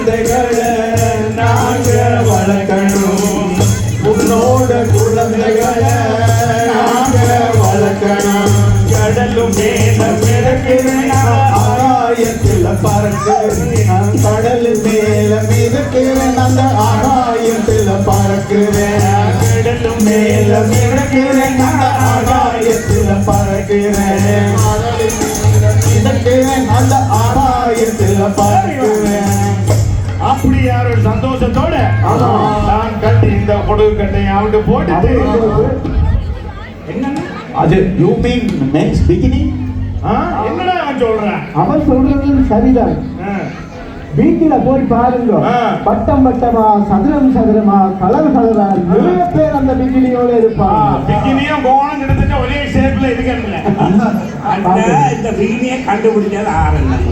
குழந்தைகளை நாங்க வளர்க்கணும், உன்னோட குழந்தைகளை நாங்க வளர்க்கணும். கடலும் மேல மிதக்கிறேன், ஆகாயத்தில் பறக்கிறேன், கடல் மேல மிதக்கிறேன், அந்த ஆகாயத்தில் பறக்கிறேன். கடலும் மேல மிதக்கிறேன், அந்த ஆகாயத்தில் பறக்கிறேன், மிதக்கிறேன், அந்த ஆகாயத்தில் பறக்கிறேன். அப்படி யார் ஒரு சந்தோஷத்தோட நான் கட்டி இந்த பொடுகு கட்டையை அவட்டு போட்டு என்ன அது யூ மீன் மென்ஸ் பிகினி? என்னடா அவன் சொல்றான்? அவன் சொல்றது சரிதான். வீட்டில போய் பாருங்க, பட்டம் பட்டமா, சதுரம் சதுரமா, கலர் கலரா நிறைய பேர் அந்த பிகினியோட இருப்பாங்க. பிகினியும் கோணம் கிட்டத்தட்ட ஒரே ஷேப்ல இருக்கல. இந்த பிகினியை கண்டுபிடிச்சது ஆரம்பம்.